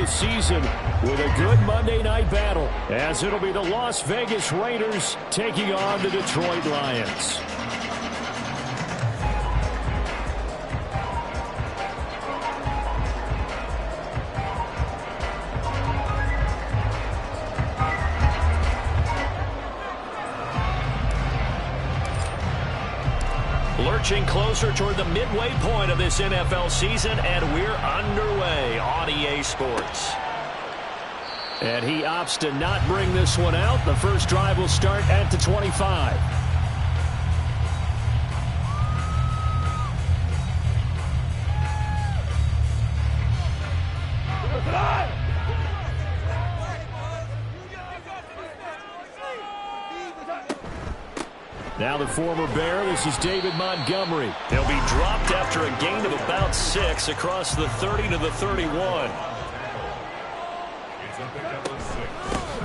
the season with a good Monday night battle, as it'll be the Las Vegas Raiders taking on the Detroit Lions. Lurching closer toward the midway point of this NFL season, and we're underway on EA Sports. And he opts to not bring this one out. The first drive will start at the 25. Now the former Bear, this is David Montgomery. He'll be dropped after a gain of about 6 across the 30 to the 31.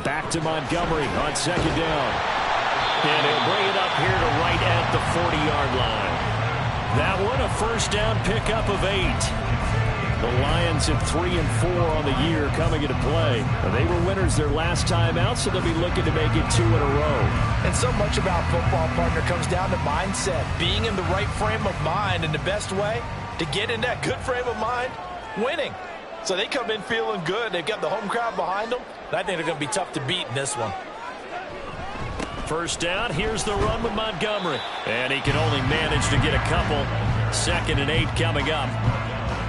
Back to Montgomery on second down. And he'll bring it up here to right at the 40-yard line. That one, a first down pickup of 8. The Lions at 3-4 on the year coming into play. They were winners their last time out, so they'll be looking to make it 2 in a row. And so much about football, partner, comes down to mindset. Being in the right frame of mind, and the best way to get in that good frame of mind, winning. So they come in feeling good. They've got the home crowd behind them. And I think they're going to be tough to beat in this one. First down, here's the run with Montgomery. And he can only manage to get a couple. 2nd and 8 coming up.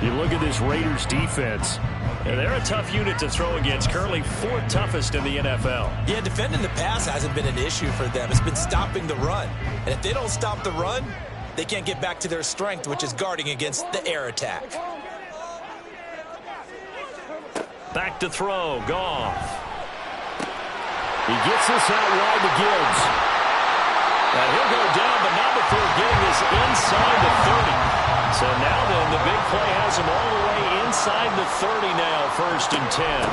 You look at this Raiders defense, and they're a tough unit to throw against, currently 4th toughest in the NFL. Yeah, defending the pass hasn't been an issue for them. It's been stopping the run. And if they don't stop the run, they can't get back to their strength, which is guarding against the air attack. Back to throw, Goff. He gets this out wide to Gibbs. And he'll go down, but not before getting this inside the 30. So now then, the big play has him all the way inside the 30 now, 1st and 10.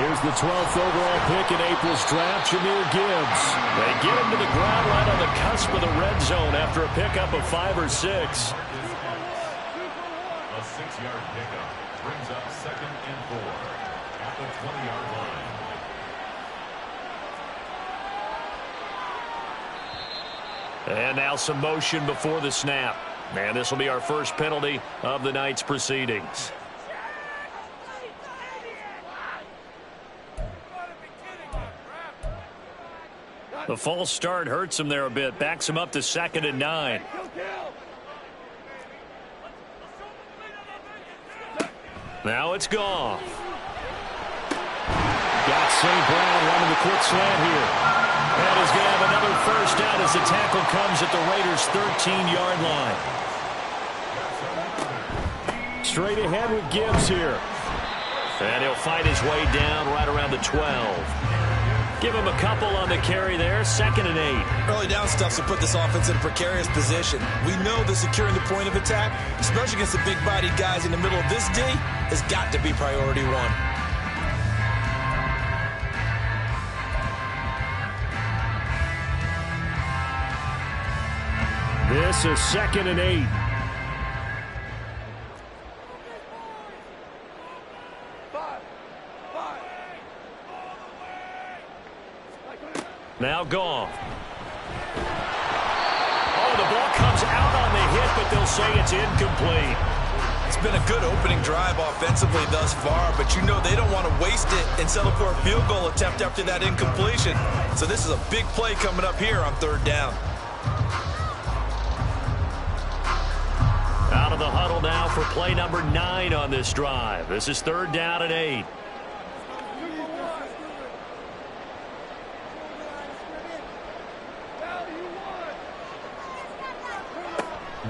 Here's the 12th overall pick in April's draft, Jahmyr Gibbs. They get him to the ground right on the cusp of the red zone after a pickup of 5 or 6. A 6-yard pickup brings up 2nd and 4 at the 20-yard line. And now some motion before the snap. And this will be our first penalty of the night's proceedings. The false start hurts him there a bit. Backs him up to 2nd and 9. Now it's Goff. Got St. Brown running the quick slant here. And he's going to have another first down as the tackle comes at the Raiders' 13-yard line. Straight ahead with Gibbs here. And he'll fight his way down right around the 12. Give him a couple on the carry there. 2nd and 8. Early down stuff to put this offense in a precarious position. We know that securing the point of attack, especially against the big-bodied guys in the middle of this D, has got to be priority 1. This is 2nd and 8. Now Goff. Oh, the ball comes out on the hit, but they'll say it's incomplete. It's been a good opening drive offensively thus far, but you know they don't want to waste it and settle for a field goal attempt after that incompletion. So this is a big play coming up here on 3rd down. Out of the huddle now for play number 9 on this drive. This is 3rd down and 8.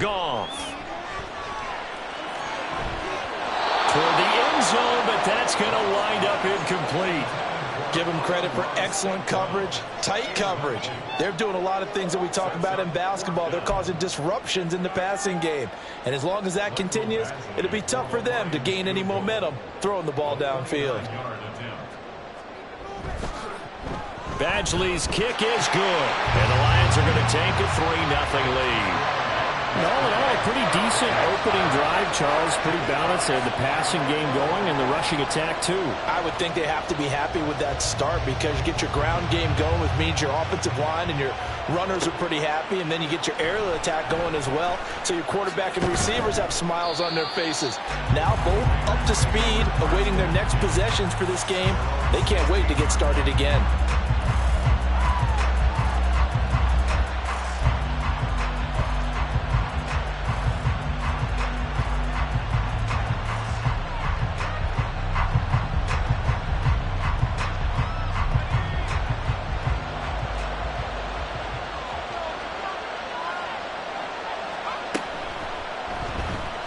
Goff. Toward the end zone, but that's going to wind up incomplete. Give them credit for excellent coverage, tight coverage. They're doing a lot of things that we talk about in basketball. They're causing disruptions in the passing game. And as long as that continues, it'll be tough for them to gain any momentum throwing the ball downfield. Badgley's kick is good. And the Lions are going to take a 3-0 lead. And all in all, a pretty decent opening drive, Charles. Pretty balanced. They had the passing game going and the rushing attack, too. I would think they have to be happy with that start because you get your ground game going, which means your offensive line and your runners are pretty happy, and then you get your aerial attack going as well. So your quarterback and receivers have smiles on their faces. Now both up to speed, awaiting their next possessions for this game. They can't wait to get started again.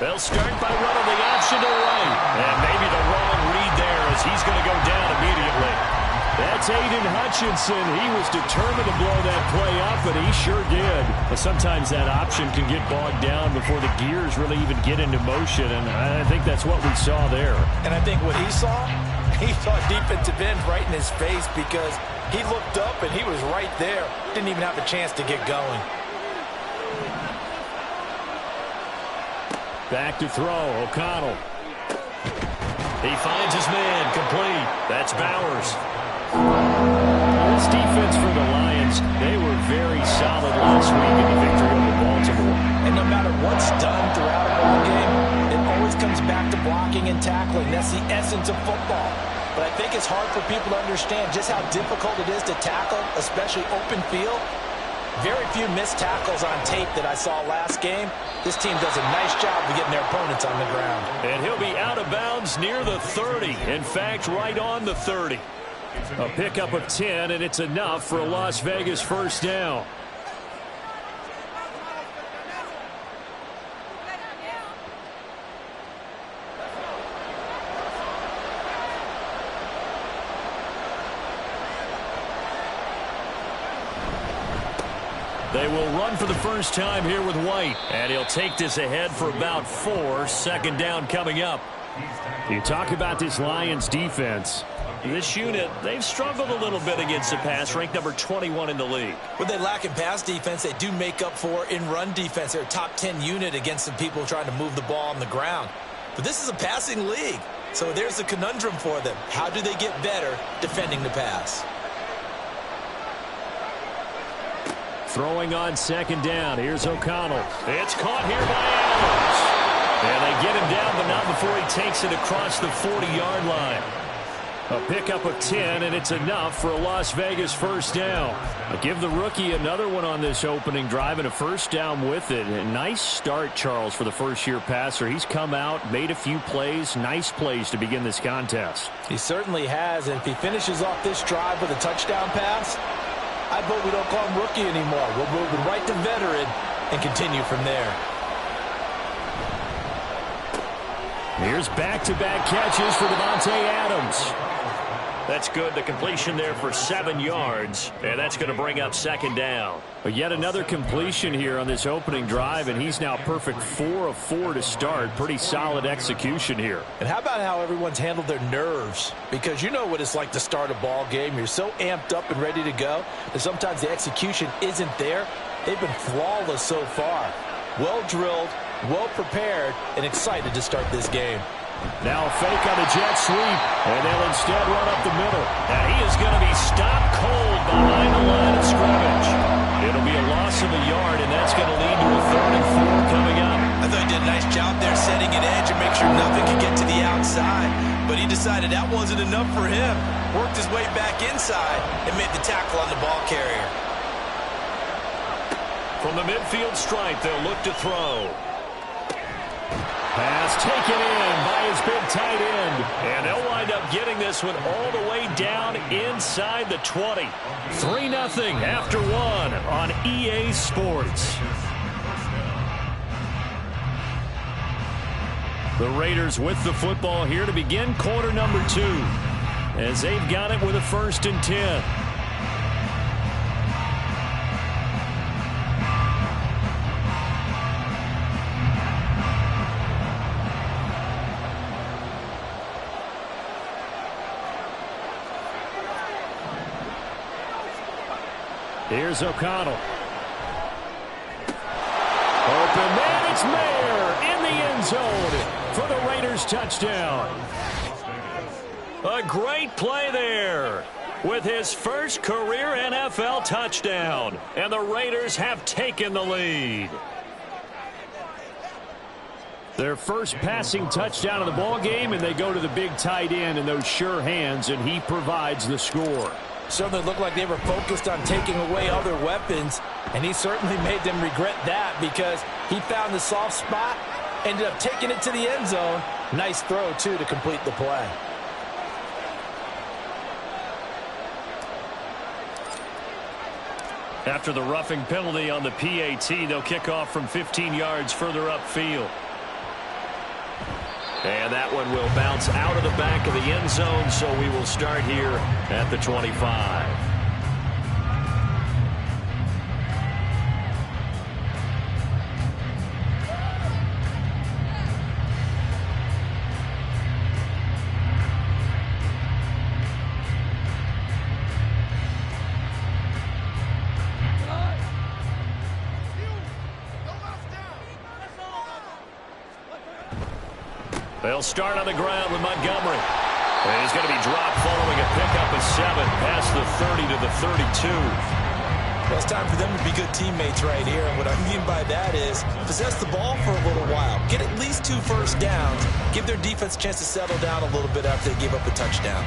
They'll start by running the option to right. And maybe the wrong read there as he's going to go down immediately. That's Aiden Hutchinson. He was determined to blow that play up, and he sure did. But sometimes that option can get bogged down before the gears really even get into motion, and I think that's what we saw there. And I think what he saw defensive end right in his face because he looked up and he was right there. Didn't even have a chance to get going. Back to throw, O'Connell. He finds his man, complete. That's Bowers. This defense for the Lions, they were very solid last week in the victory over Baltimore. And no matter what's done throughout a ball game, it always comes back to blocking and tackling. That's the essence of football. But I think it's hard for people to understand just how difficult it is to tackle, especially open field. Very few missed tackles on tape that I saw last game. This team does a nice job of getting their opponents on the ground. And he'll be out of bounds near the 30. In fact, right on the 30. A pickup of 10, and it's enough for a Las Vegas first down. They will run for the first time here with White. And he'll take this ahead for about 4. Second down coming up. You talk about this Lions defense. This unit, they've struggled a little bit against the pass, ranked number 21 in the league. What they lack in pass defense, they do make up for in run defense. They're a top 10 unit against some people trying to move the ball on the ground. But this is a passing league. So there's a conundrum for them. How do they get better defending the pass? Throwing on second down. Here's O'Connell. It's caught here by Adams. And they get him down, but not before he takes it across the 40-yard line. A pickup of 10, and it's enough for a Las Vegas first down. I'll give the rookie another one on this opening drive and a first down with it. A nice start, Charles, for the first-year passer. He's come out, made a few plays, nice plays to begin this contest. He certainly has, and if he finishes off this drive with a touchdown pass, I vote we don't call him rookie anymore. We'll move him right to veteran and continue from there. Here's back-to-back catches for Davante Adams. That's good. The completion there for 7 yards, and that's going to bring up second down. But yet another completion here on this opening drive, and he's now perfect 4 of 4 to start. Pretty solid execution here. And how about how everyone's handled their nerves? Because you know what it's like to start a ball game. You're so amped up and ready to go that sometimes the execution isn't there. They've been flawless so far. Well drilled, well prepared, and excited to start this game. Now a fake on a jet sweep, and they'll instead run up the middle. Now he is going to be stopped cold behind the line of scrimmage. It'll be a loss of a yard, and that's going to lead to a 3rd and 4 coming up. I thought he did a nice job there setting an edge and make sure nothing could get to the outside. But he decided that wasn't enough for him. Worked his way back inside and made the tackle on the ball carrier. From the midfield stripe, they'll look to throw. Pass taken in by his big tight end. And they'll wind up getting this one all the way down inside the 20. 3-0 after 1 on EA Sports. The Raiders with the football here to begin quarter number 2. As they've got it with a 1st and 10. Here's O'Connell. Open And then it's Mayer in the end zone for the Raiders touchdown. A great play there with his first career NFL touchdown. And the Raiders have taken the lead. Their first passing touchdown of the ball game, and they go to the big tight end in those sure hands, and he provides the score. Certainly looked like they were focused on taking away other weapons, and he certainly made them regret that because he found the soft spot, ended up taking it to the end zone. Nice throw, too, to complete the play. After the roughing penalty on the PAT, they'll kick off from 15 yards further upfield. And that one will bounce out of the back of the end zone, so we will start here at the 25. They'll start on the ground with Montgomery. And he's going to be dropped following a pickup of 7 past the 30 to the 32. Well, it's time for them to be good teammates right here. And what I mean by that is possess the ball for a little while. Get at least 2 first downs. Give their defense a chance to settle down a little bit after they give up a touchdown.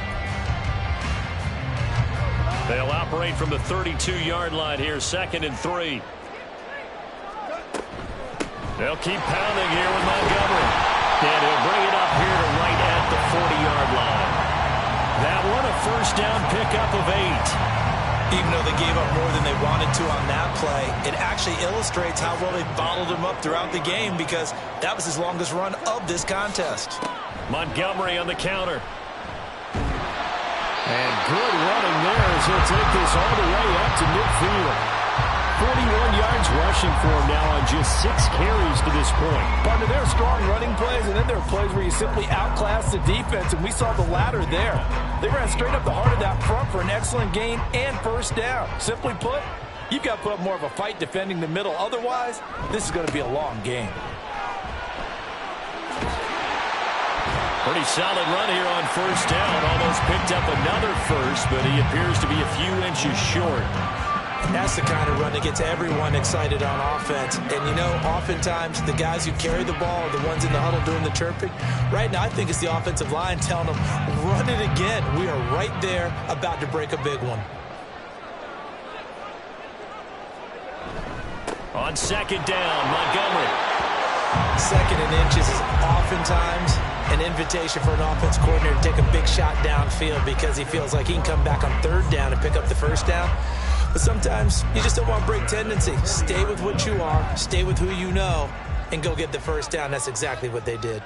They'll operate from the 32-yard line here, 2nd and 3. They'll keep pounding here with Montgomery. And he'll bring it up here to right at the 40-yard line. That one, a first down pickup of 8. Even though they gave up more than they wanted to on that play, it actually illustrates how well they bottled him up throughout the game because that was his longest run of this contest. Montgomery on the counter. And good running there as he'll take this all the way up to midfield. 41 yards rushing for him now on just 6 carries to this point. Partner, there are strong running plays, and then there are plays where you simply outclass the defense, and we saw the latter there. They ran straight up the heart of that front for an excellent gain and first down. Simply put, you've got to put up more of a fight defending the middle. Otherwise, this is going to be a long game. Pretty solid run here on first down. Almost picked up another first, but he appears to be a few inches short. That's the kind of run that gets everyone excited on offense. And, you know, oftentimes the guys who carry the ball are the ones in the huddle doing the chirping. Right now, I think it's the offensive line telling them, run it again. We are right there about to break a big one. On 2nd down, Montgomery. 2nd and inches is oftentimes an invitation for an offense coordinator to take a big shot downfield because he feels like he can come back on 3rd down and pick up the first down. But sometimes you just don't want to break tendency. Stay with what you are, stay with who you know, and go get the first down. That's exactly what they did.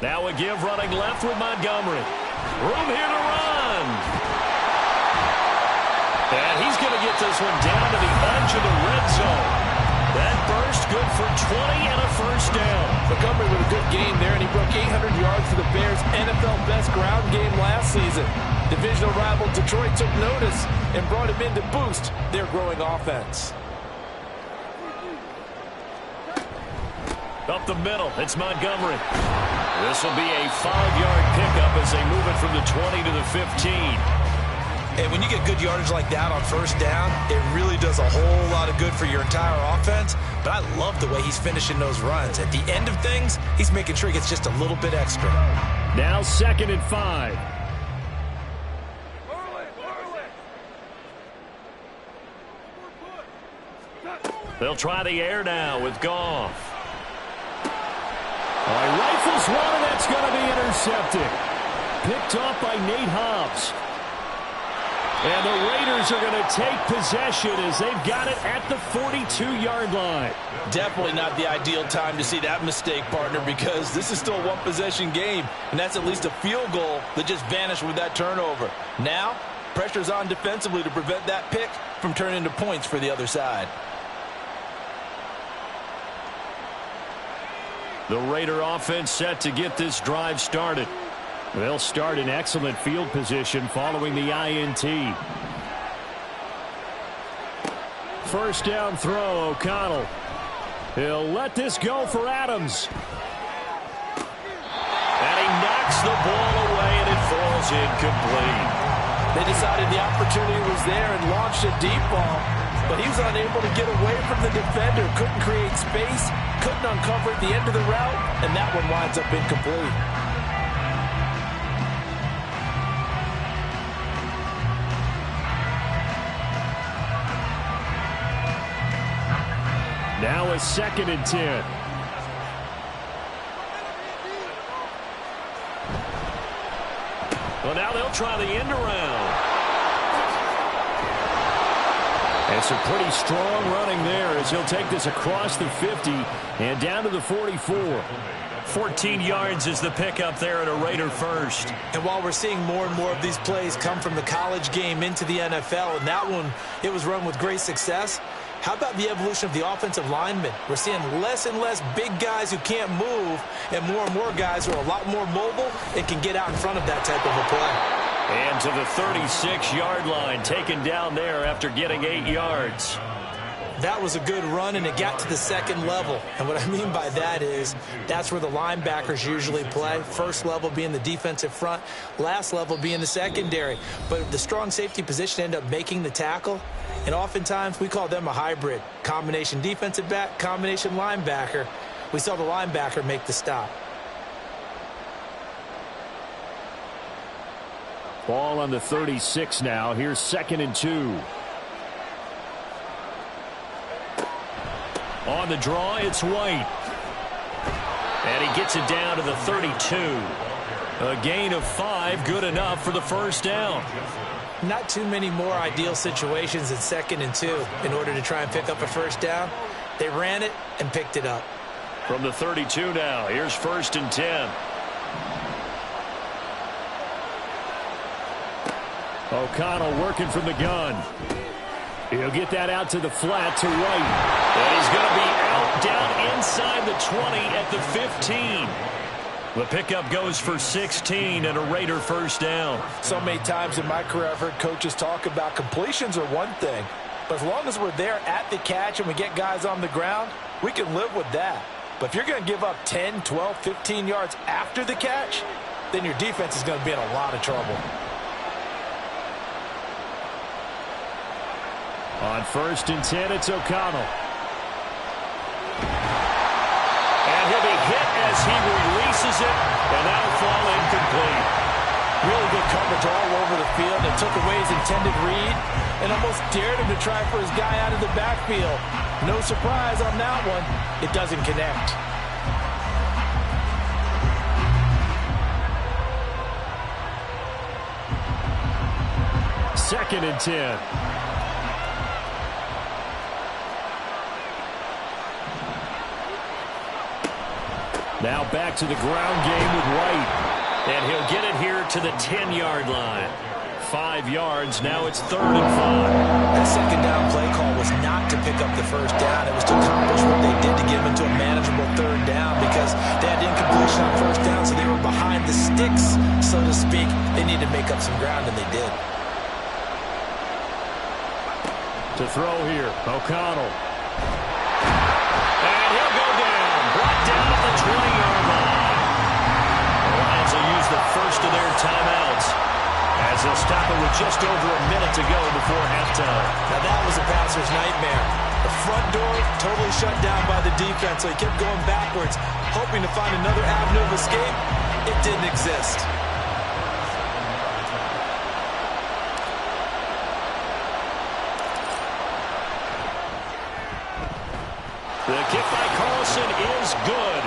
Now a give running left with Montgomery. Room here to run. And he's going to get this one down to the edge of the red zone. That burst good for 20 and a first down. Montgomery with a good game there, and he broke 800 yards for the Bears' NFL best ground game last season. Divisional rival Detroit took notice and brought him in to boost their growing offense. Up the middle, it's Montgomery. This will be a 5-yard pickup as they move it from the 20 to the 15. And when you get good yardage like that on first down, it really does a whole lot of good for your entire offense. But I love the way he's finishing those runs. At the end of things, he's making sure he gets just a little bit extra. Now 2nd and 5. They'll try the air now with Goff. He rifles one, and that's going to be intercepted. Picked off by Nate Hobbs. And the Raiders are going to take possession as they've got it at the 42-yard line. Definitely not the ideal time to see that mistake, partner, because this is still a one-possession game, and that's at least a field goal that just vanished with that turnover. Now, pressure's on defensively to prevent that pick from turning into points for the other side. The Raider offense set to get this drive started. They'll start in excellent field position following the INT. First down throw, O'Connell. He'll let this go for Adams. And he knocks the ball away, and it falls incomplete. They decided the opportunity was there and launched a deep ball, but he was unable to get away from the defender, couldn't create space, couldn't uncover at the end of the route, and that one winds up incomplete. Now a 2nd and 10. Well, now they'll try the end around. And some pretty strong running there as he'll take this across the 50 and down to the 44. 14 yards is the pickup there at a Raider first. And while we're seeing more and more of these plays come from the college game into the NFL, and that one, it was run with great success, how about the evolution of the offensive linemen? We're seeing less and less big guys who can't move and more guys who are a lot more mobile and can get out in front of that type of a play. And to the 36-yard line, taken down there after getting 8 yards. That was a good run, and it got to the 2nd level. And what I mean by that is that's where the linebackers usually play. First level being the defensive front, last level being the secondary. But the strong safety position ended up making the tackle, and oftentimes we call them a hybrid. Combination defensive back, combination linebacker. We saw the linebacker make the stop. Ball on the 36 now. Here's 2nd and 2. On the draw, it's White. And he gets it down to the 32. A gain of 5, good enough for the first down. Not too many more ideal situations in 2nd and 2 in order to try and pick up a first down. They ran it and picked it up. From the 32 now, here's 1st and 10. O'Connell working from the gun. He'll get that out to the flat to White. And he's going to be out down inside the 20 at the 15. The pickup goes for 16 and a Raider first down. So many times in my career I've heard coaches talk about completions are one thing, but as long as we're there at the catch and we get guys on the ground, we can live with that. But if you're going to give up 10, 12, 15 yards after the catch, then your defense is going to be in a lot of trouble. On 1st and 10, it's O'Connell. And he'll be hit as he releases it, and that'll fall incomplete. Really good coverage all over the field. It took away his intended read and almost dared him to try for his guy out of the backfield. No surprise on that one. It doesn't connect. Second and 10. Now back to the ground game with White. And he'll get it here to the 10-yard line. 5 yards. Now it's 3rd and 5. That second down play call was not to pick up the first down. It was to accomplish what they did to get him into a manageable 3rd down because they had incompletion on first down, so they were behind the sticks, so to speak. They needed to make up some ground, and they did. To throw here, O'Connell. And he'll go down. Brought down at the 20-yard line. The Lions will use the first of their timeouts as they'll stop it with just over a minute to go before halftime. Now that was a passer's nightmare. The front door totally shut down by the defense, so he kept going backwards, hoping to find another avenue of escape. It didn't exist. The kick by Carlson is good.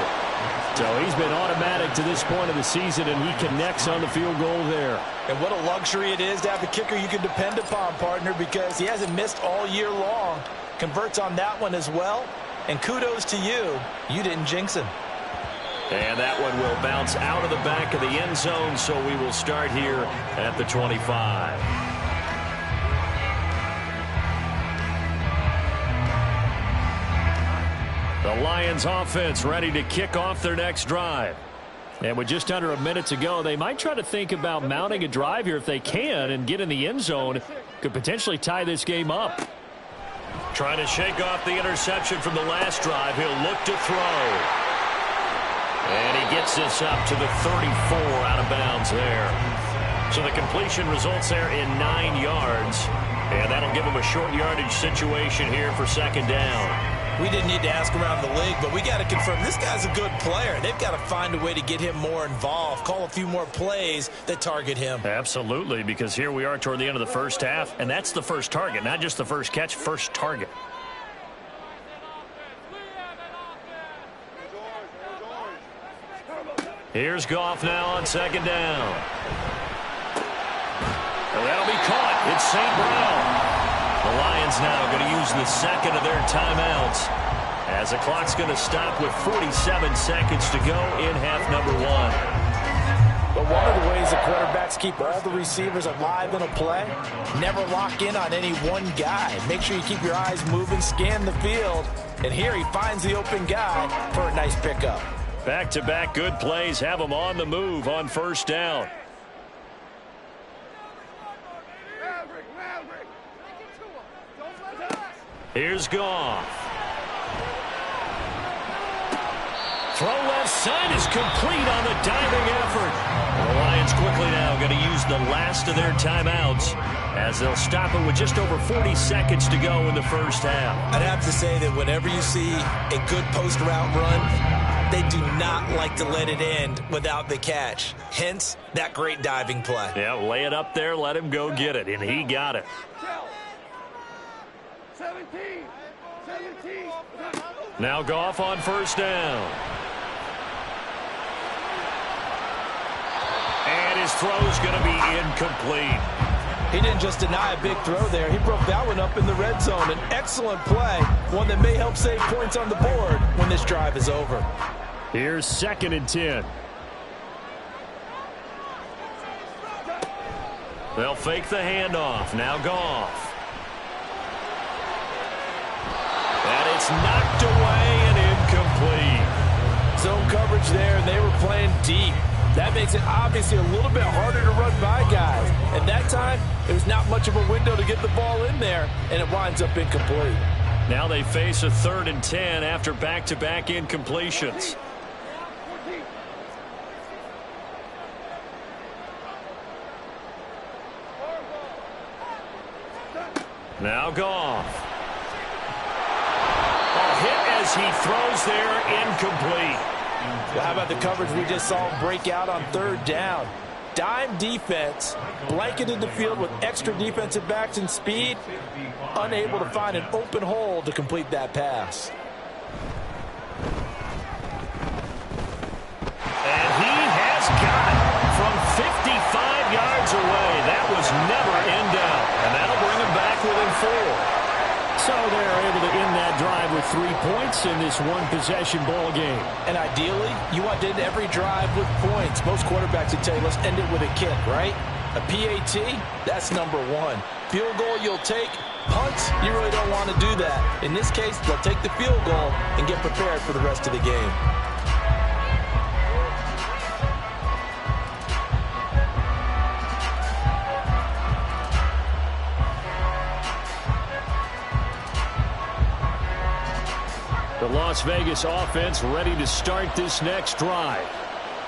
So he's been automatic to this point of the season, and he connects on the field goal there. And what a luxury it is to have a kicker you can depend upon, partner, because he hasn't missed all year long. Converts on that one as well. And kudos to you. You didn't jinx him. And that one will bounce out of the back of the end zone, so we will start here at the 25. The Lions offense ready to kick off their next drive. And with just under a minute to go, they might try to think about mounting a drive here if they can and get in the end zone. Could potentially tie this game up. Trying to shake off the interception from the last drive. He'll look to throw. And he gets this up to the 34 out of bounds there. So the completion results there in 9 yards. And that'll give him a short yardage situation here for second down. We didn't need to ask around the league, but we got to confirm this guy's a good player. They've got to find a way to get him more involved, call a few more plays that target him. Absolutely, because here we are toward the end of the first half, and that's the first target, not just the first catch, first target. Here's Goff now on second down. And that'll be caught. It's St. Brown. The Lions now going to use the second of their timeouts as the clock's going to stop with 47 seconds to go in half number 1. But one of the ways the quarterbacks keep all the receivers alive in a play, never lock in on any one guy. Make sure you keep your eyes moving, scan the field, and here he finds the open guy for a nice pickup. Back-to-back good plays have him on the move on first down. Here's Goff. Throw left side is complete on the diving effort. The Lions quickly now going to use the last of their timeouts as they'll stop it with just over 40 seconds to go in the first half. I'd have to say that whenever you see a good post route run, they do not like to let it end without the catch. Hence, that great diving play. Yeah, lay it up there, let him go get it, and he got it. 17. Now Goff on first down. And his throw's going to be incomplete. He didn't just deny a big throw there. He broke that one up in the red zone. An excellent play, one that may help save points on the board when this drive is over. Here's 2nd and 10. They'll fake the handoff. Now Goff. And it's knocked away and incomplete. Zone coverage there, and they were playing deep. That makes it obviously a little bit harder to run by guys. And that time, there's not much of a window to get the ball in there, and it winds up incomplete. Now they face a 3rd and 10 after back-to-back incompletions. Now Goff. Hit as he throws there, incomplete. Well, how about the coverage we just saw him break out on 3rd down? Dime defense, blanketed the field with extra defensive backs and speed, unable to find an open hole to complete that pass. And he has got it from 55 yards away. That was never in doubt, and that'll bring him back within 4. So they're able to end that drive with 3 points in this one-possession ball game. And ideally, you want to end every drive with points. Most quarterbacks would tell you, let's end it with a kick, right? A PAT, that's number 1. Field goal you'll take. Punts, you really don't want to do that. In this case, they'll take the field goal and get prepared for the rest of the game. The Las Vegas offense ready to start this next drive.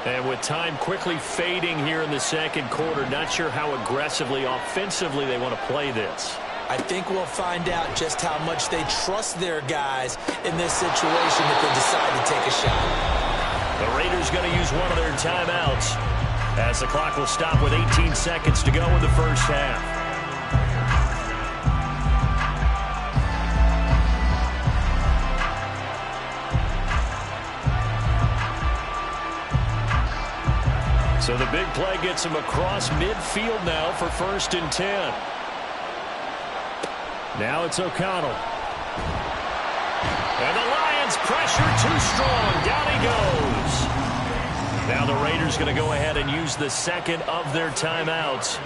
And with time quickly fading here in the second quarter, not sure how aggressively, offensively they want to play this. I think we'll find out just how much they trust their guys in this situation if they decide to take a shot. The Raiders going to use one of their timeouts as the clock will stop with 18 seconds to go in the first half. So the big play gets him across midfield now for 1st and 10. Now it's O'Connell. And the Lions pressure too strong. Down he goes. Now the Raiders going to go ahead and use the second of their timeouts.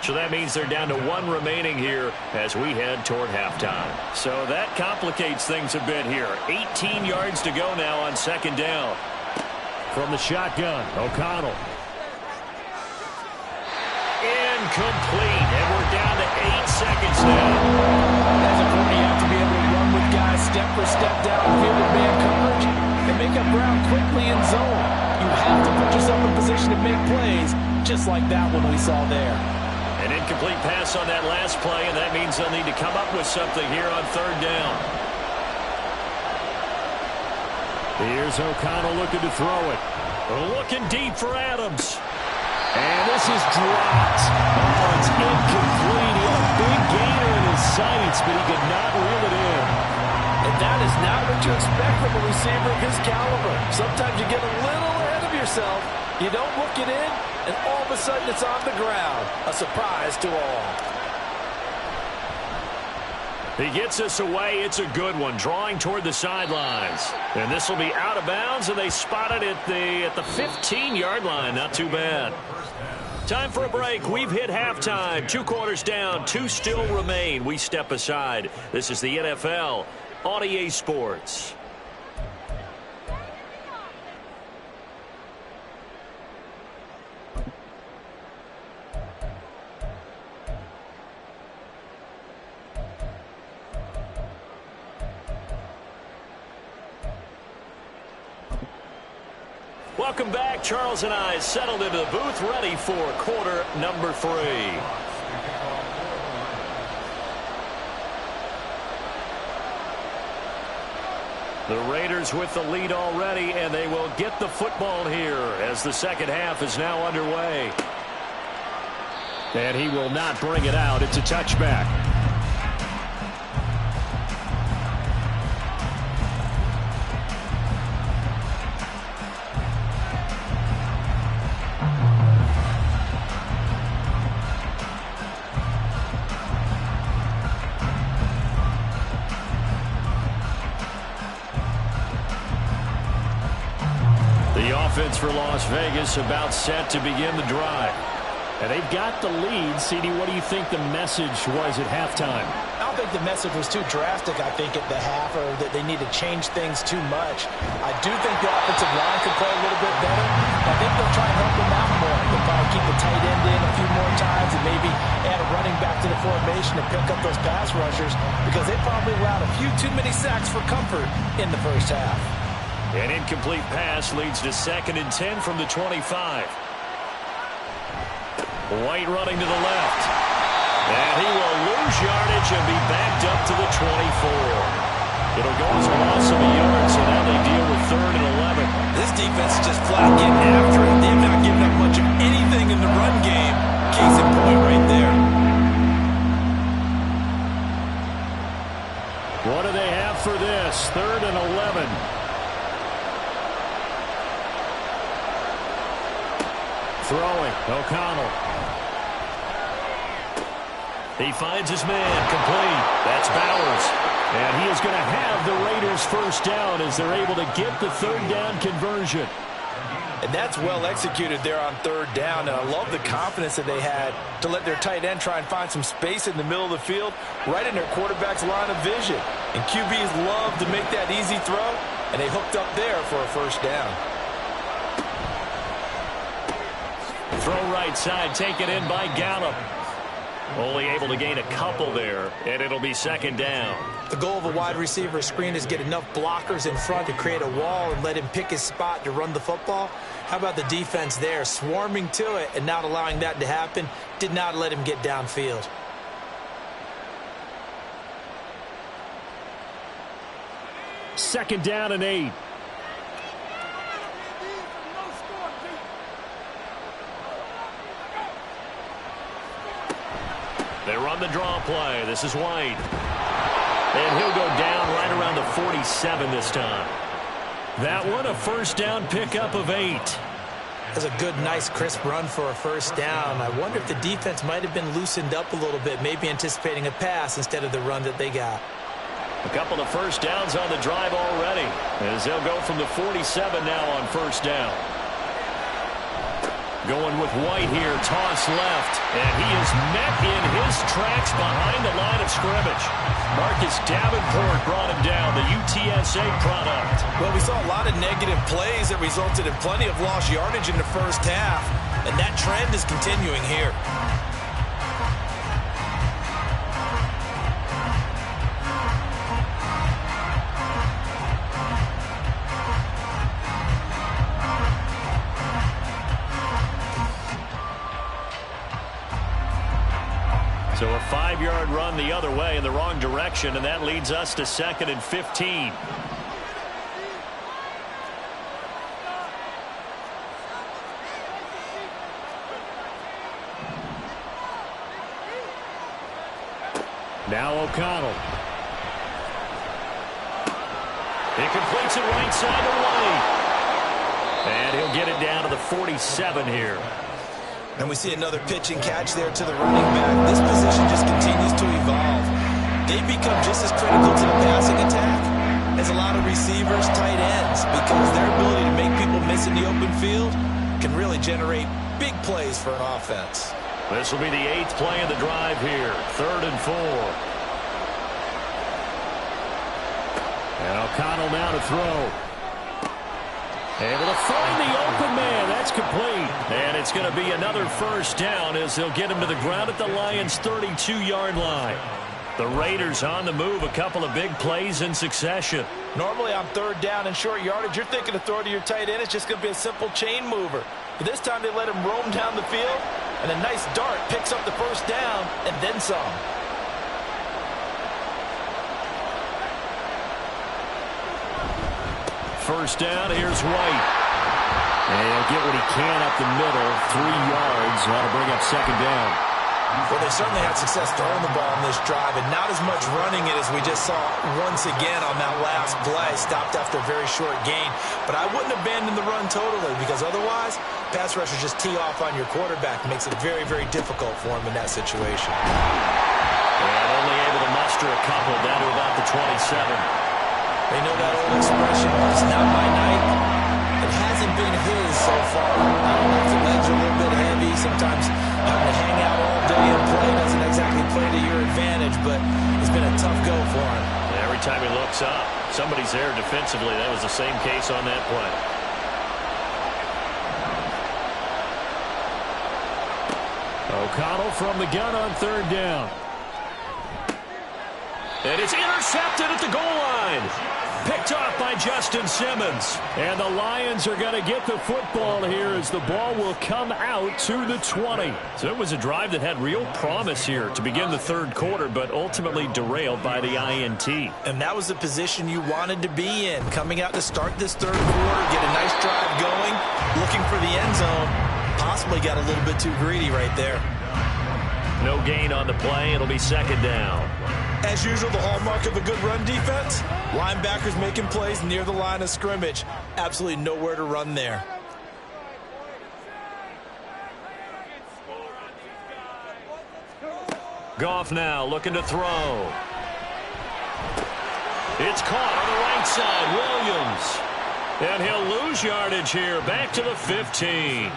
So that means they're down to 1 remaining here as we head toward halftime. So that complicates things a bit here. 18 yards to go now on 2nd down. From the shotgun, O'Connell. Incomplete, and we're down to 8 seconds now. As a quarter, you have to be able to step for step downfield in man coverage and make up ground quickly in zone. You have to put yourself in position to make plays, just like that one we saw there. An incomplete pass on that last play, and that means they'll need to come up with something here on third down. Here's O'Connell looking to throw it. Looking deep for Adams. And this is dropped. Oh, it's incomplete. He had a big gainer in his sights, but he could not reel it in. And that is not what you expect from a receiver of his caliber. Sometimes you get a little ahead of yourself. You don't look it in, and all of a sudden it's on the ground. A surprise to all. He gets us away. It's a good one, drawing toward the sidelines. And this will be out of bounds, and they spot it at the 15-yard line. Not too bad. Time for a break. We've hit halftime. 2 quarters down. 2 still remain. We step aside. This is the NFL on EA Sports. Welcome back. Charles and I settled into the booth, ready for quarter number 3. The Raiders with the lead already, and they will get the football here as the second half is now underway. And he will not bring it out. It's a touchback. For Las Vegas about set to begin the drive. And they've got the lead. CD, what do you think the message was at halftime? I don't think the message was too drastic, I think, at the half, or that they need to change things too much. I do think the offensive line could play a little bit better. I think they'll try and help them out more. They'll probably keep the tight end in a few more times and maybe add a running back to the formation and pick up those pass rushers, because they probably allowed a few too many sacks for comfort in the first half. An incomplete pass leads to 2nd and 10 from the 25. White running to the left. And he will lose yardage and be backed up to the 24. It'll go as a loss of a yard, so now they deal with 3rd and 11. This defense is just flat getting after it. They've not given up much of anything in the run game. Case in point right there. What do they have for this? 3rd and 11. Throwing, O'Connell. He finds his man, complete. That's Bowers. And he is going to have the Raiders first down as they're able to get the 3rd down conversion. And that's well executed there on 3rd down. And I love the confidence that they had to let their tight end try and find some space in the middle of the field, right in their quarterback's line of vision. And QBs love to make that easy throw, and they hooked up there for a first down. Throw right side, taken in by Gallup. Only able to gain a couple there, and it'll be 2nd down. The goal of a wide receiver screen is get enough blockers in front to create a wall and let him pick his spot to run the football. How about the defense there, swarming to it and not allowing that to happen? Did not let him get downfield. Second down and 8. They run the draw play. This is White. And he'll go down right around the 47 this time. That one, a first down pickup of 8. That's a good, nice, crisp run for a first down. I wonder if the defense might have been loosened up a little bit, maybe anticipating a pass instead of the run that they got. A couple of first downs on the drive already, as they'll go from the 47 now on first down. Going with White here, toss left, and he is met in his tracks behind the line of scrimmage. Marcus Davenport brought him down, the UTSA product. Well, we saw a lot of negative plays that resulted in plenty of lost yardage in the first half, and that trend is continuing here. So a 5-yard run the other way in the wrong direction, and that leads us to 2nd and 15. Now O'Connell. He completes it right side to White. And he'll get it down to the 47 here. And we see another pitch and catch there to the running back. This position just continues to evolve. They become just as critical to the passing attack as a lot of receivers, tight ends, because their ability to make people miss in the open field can really generate big plays for an offense. This will be the 8th play of the drive here. 3rd and 4. And O'Connell now to throw. Able to find the open man. That's complete. And it's going to be another first down as they'll get him to the ground at the Lions' 32-yard line. The Raiders on the move. A couple of big plays in succession. Normally on 3rd down and short yardage, you're thinking to throw to your tight end. It's just going to be a simple chain mover. But this time they let him roam down the field, and a nice dart picks up the first down and then some. First down, here's White. And he'll get what he can up the middle. 3 yards. That'll bring up 2nd down. Well, they certainly had success throwing the ball in this drive, and not as much running it as we just saw once again on that last play. Stopped after a very short gain. But I wouldn't abandon the run totally, because otherwise, pass rushers just tee off on your quarterback. It makes it very, very difficult for him in that situation. And only able to muster a couple down to about the 27. They know that old expression, it's not my night. It hasn't been his so far. I don't know if the legs are a little bit heavy. Sometimes having to hang out all day and play doesn't exactly play to your advantage, but it's been a tough go for him. Every time he looks up, somebody's there defensively. That was the same case on that play. O'Connell from the gun on 3rd down. And it's intercepted at the goal line. Picked off by Justin Simmons. And the Lions are going to get the football here as the ball will come out to the 20. So it was a drive that had real promise here to begin the 3rd quarter, but ultimately derailed by the INT. And that was the position you wanted to be in. Coming out to start this 3rd quarter, get a nice drive going, looking for the end zone. Possibly got a little bit too greedy right there. No gain on the play. It'll be 2nd down. As usual, the hallmark of a good run defense, linebackers making plays near the line of scrimmage. Absolutely nowhere to run there. Goff now looking to throw. It's caught on the right side. Williams. And he'll lose yardage here. Back to the 15.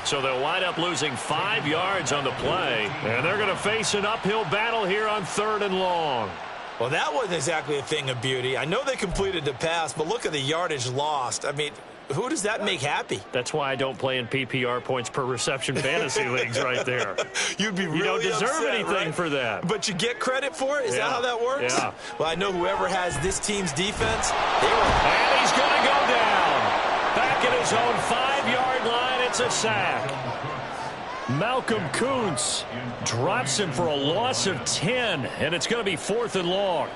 So they'll wind up losing 5 yards on the play. And they're going to face an uphill battle here on 3rd and long. Well, that wasn't exactly a thing of beauty. I know they completed the pass, but look at the yardage lost. I mean, who does that make happy? That's why I don't play in PPR points per reception fantasy leagues right there. You'd be really You don't deserve upset, anything right? for that. But you get credit for it? Is that how that works? Yeah. Well, I know whoever has this team's defense, And he's going to go down. Back at his own 5-yard line. It's a sack. Malcolm Kuntz drops him for a loss of 10, and it's going to be 4th and long.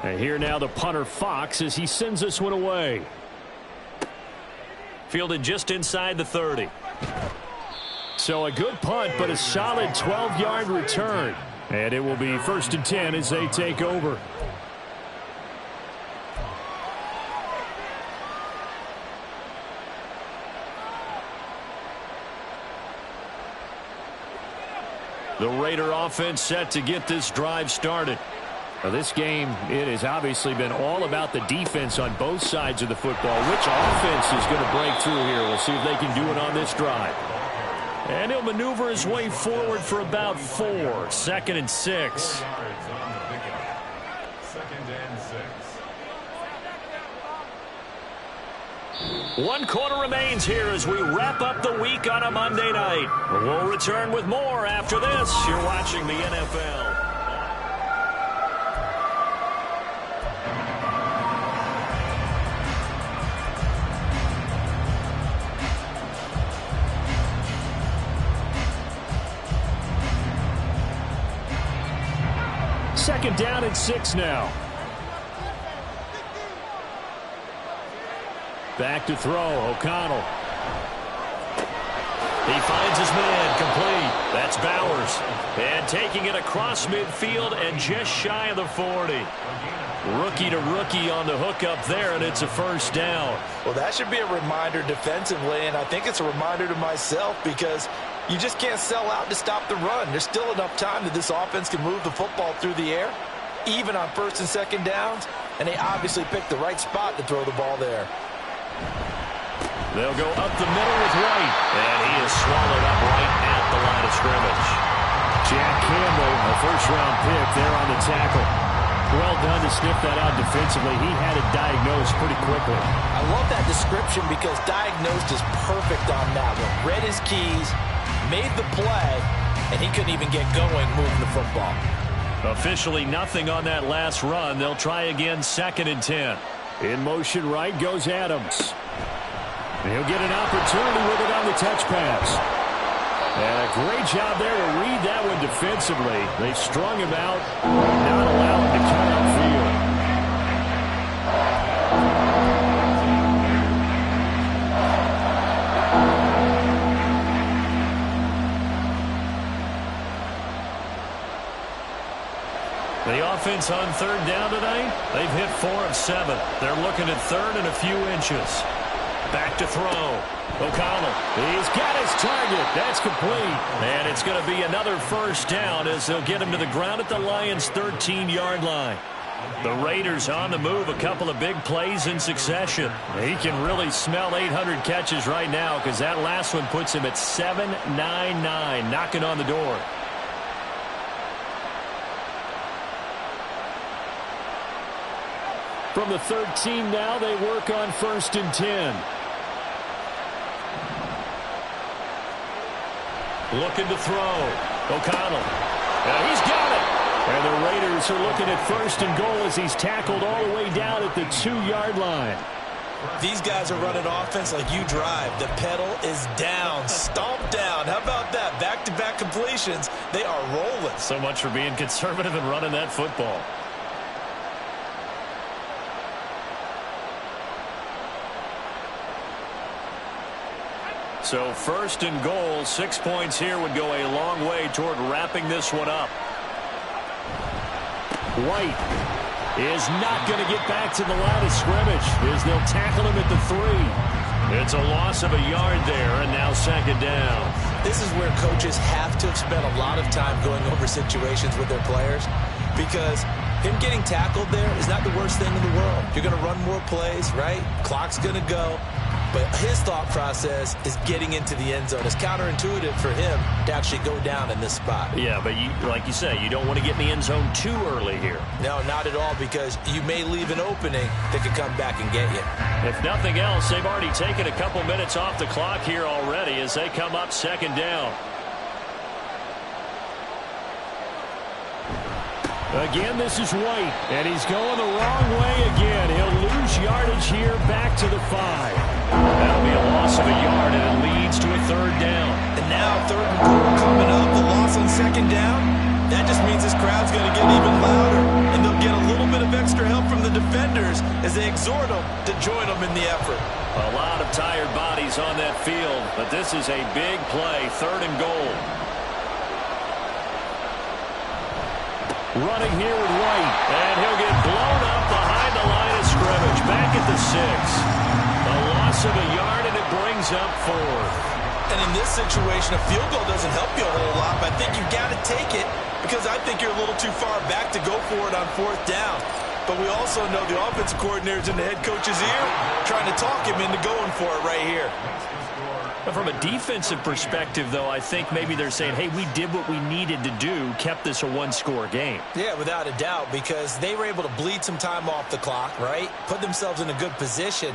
And here now the punter Fox as he sends this one away. Fielded just inside the 30. So a good punt, but a solid 12-yard return. And it will be 1st and 10 as they take over. The Raider offense set to get this drive started. Now this game, it has obviously been all about the defense on both sides of the football. Which offense is going to break through here? We'll see if they can do it on this drive. And he'll maneuver his way forward for about 4. 2nd and 6. 2nd and 6. 1 quarter remains here as we wrap up the week on a Monday night. We'll return with more after this. You're watching the NFL. 2nd down and 6 now. Back to throw, O'Connell. He finds his man, complete. That's Bowers. And taking it across midfield and just shy of the 40. Rookie to rookie on the hook up there, and it's a 1st down. Well, that should be a reminder defensively, and I think it's a reminder to myself because you just can't sell out to stop the run. There's still enough time that this offense can move the football through the air, even on 1st and 2nd downs, and they obviously picked the right spot to throw the ball there. They'll go up the middle with White, and he is swallowed up right at the line of scrimmage. Jack Campbell, a 1st-round pick there on the tackle. Well done to sniff that out defensively. He had it diagnosed pretty quickly. I love that description because diagnosed is perfect on that one. Read his keys, made the play, and he couldn't even get going moving the football. Officially nothing on that last run. They'll try again 2nd and 10. In motion right goes Adams. He'll get an opportunity with it on the touch pass. And a great job there to read that one defensively. They strung him out, not allow him to cut upfield. The offense on 3rd down tonight, they've hit 4 of 7. They're looking at 3rd and a few inches. Back to throw. O'Connell. He's got his target. That's complete. And it's going to be another 1st down as they'll get him to the ground at the Lions' 13-yard line. The Raiders on the move. A couple of big plays in succession. He can really smell 800 catches right now because that last one puts him at 799, knocking on the door. From the 13 now, they work on 1st and 10. Looking to throw. O'Connell. He's got it. And the Raiders are looking at 1st and goal as he's tackled all the way down at the 2-yard line. These guys are running offense like you drive. The pedal is down, stomped down. How about that? Back-to-back completions. They are rolling. So much for being conservative and running that football. So 1st and goal, 6 points here would go a long way toward wrapping this one up. White is not going to get back to the line of scrimmage as they'll tackle him at the 3. It's a loss of a yard there, and now 2nd down. This is where coaches have to have spent a lot of time going over situations with their players because him getting tackled there is not the worst thing in the world. You're going to run more plays, right? Clock's going to go. But his thought process is getting into the end zone. It's counterintuitive for him to actually go down in this spot. Yeah, but like you say, you don't want to get in the end zone too early here. No, not at all, because you may leave an opening that could come back and get you. If nothing else, they've already taken a couple minutes off the clock here already as they come up 2nd down. Again, this is White, and he's going the wrong way again. He'll lose yardage here back to the 5. That'll be a loss of a yard, and it leads to a 3rd down. And now 3rd and goal coming up. The loss on 2nd down. That just means this crowd's going to get even louder, and they'll get a little bit of extra help from the defenders as they exhort them to join them in the effort. A lot of tired bodies on that field, but this is a big play, 3rd and goal. Running here with White, and he'll get blown up behind the line of scrimmage. Back at the 6. A loss of a yard, and it brings up 4th. And in this situation, a field goal doesn't help you a whole lot, but I think you've got to take it because I think you're a little too far back to go for it on 4th down. But we also know the offensive coordinator's in the head coach's ear, trying to talk him into going for it right here. But from a defensive perspective, though, I think maybe they're saying, hey, we did what we needed to do, kept this a 1-score game. Yeah, without a doubt, because they were able to bleed some time off the clock, right? Put themselves in a good position,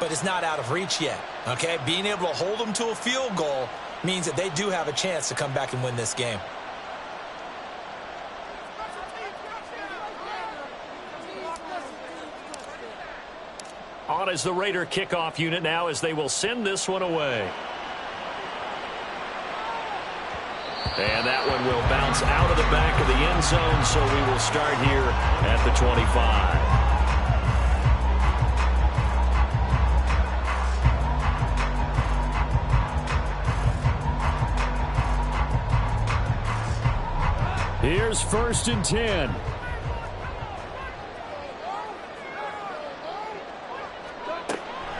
but it's not out of reach yet, okay? Being able to hold them to a field goal means that they do have a chance to come back and win this game. On is the Raider kickoff unit now as they will send this one away. And that one will bounce out of the back of the end zone, so we will start here at the 25. Here's 1st and 10.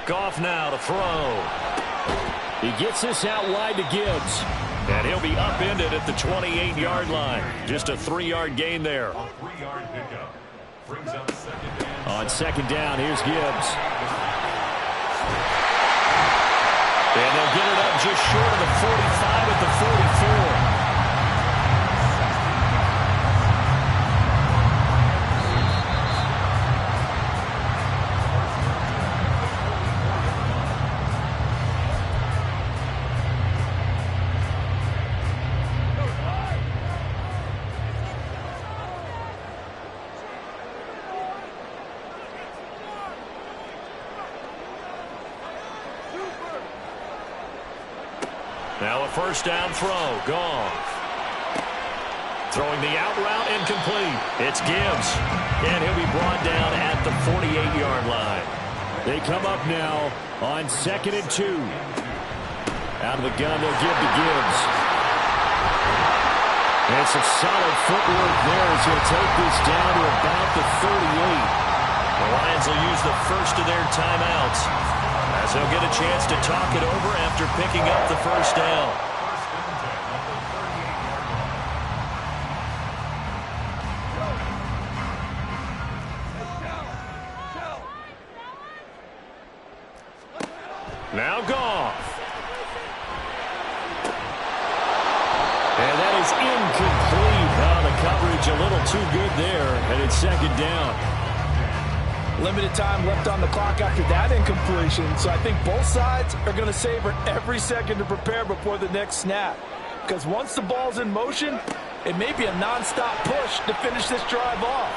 Goff now to throw. He gets this out wide to Gibbs. And he'll be upended at the 28-yard line. Just a 3-yard gain there. A 3-yard pickup. Brings up 2nd down. On 2nd down, here's Gibbs. And they'll get it up just short of the 45 at the 44. Now a 1st down throw. Goff. Throwing the out route incomplete. It's Gibbs. And he'll be brought down at the 48-yard line. They come up now on 2nd and 2. Out of the gun, they'll give to Gibbs. And some solid footwork there as he'll take this down to about the 38. The Lions will use the first of their timeouts, as they'll get a chance to talk it over after picking up the 1st down. Now Goff. And that is incomplete. The coverage a little too good there, and it's 2nd down. Limited time left on the clock after that incompletion, so I think both sides are going to savor every second to prepare before the next snap. Because once the ball's in motion, it may be a nonstop push to finish this drive off.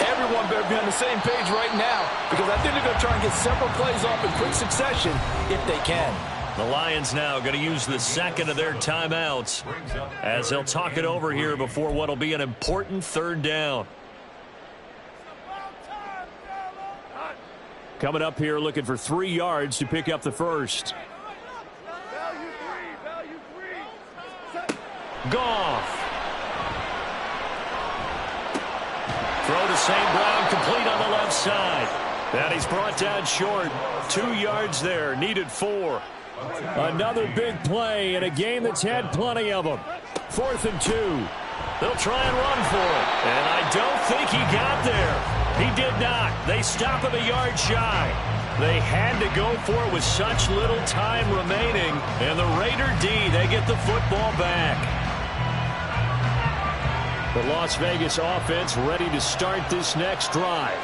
Everyone better be on the same page right now, because I think they're going to try and get several plays off in quick succession if they can. The Lions now going to use the 2nd of their timeouts as they'll talk it over here before what will be an important 3rd down. Coming up here looking for 3 yards to pick up the 1st. Goff. Throw to St. Brown, complete on the left side. And he's brought down short. 2 yards there, needed 4. Another big play in a game that's had plenty of them. 4th and 2. They'll try and run for it. And I don't think he got there. He did not. They stop him a yard shy. They had to go for it with such little time remaining. And the Raider D, they get the football back. The Las Vegas offense ready to start this next drive.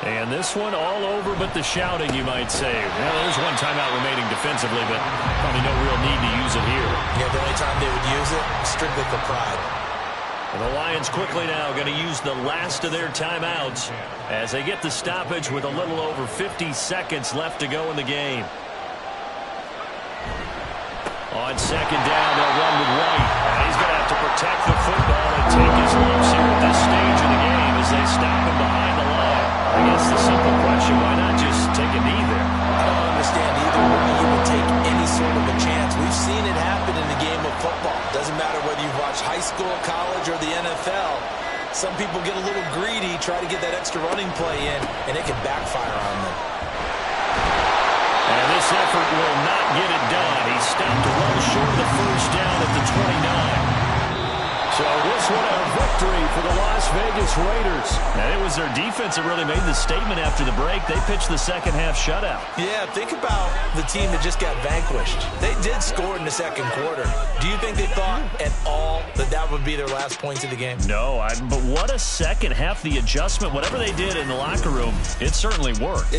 And this one all over but the shouting, you might say. Well, there's one timeout remaining defensively, but probably no real need to use it here. Yeah, the only time they would use it, strictly for pride. And the Lions quickly now going to use the last of their timeouts as they get the stoppage with a little over 50 seconds left to go in the game. On 2nd down, they'll run with White. And he's going to have to protect the football and take his lumps here at this stage of the game as they stop him behind the line. I guess the simple question, why not just take a knee there? I don't understand either why you would take any sort of a chance. We've seen it happen in the game of football. Doesn't matter whether you've watched high school, college, or the NFL. Some people get a little greedy, try to get that extra running play in, and it can backfire on them. And this effort will not get it done. He stopped well short of the 1st down at the 29. So this one a victory for the Las Vegas Raiders. And it was their defense that really made the statement after the break. They pitched the second half shutout. Yeah, think about the team that just got vanquished. They did score in the 2nd quarter. Do you think they thought at all that that would be their last points of the game? No, but what a second half. The adjustment, whatever they did in the locker room, it certainly worked.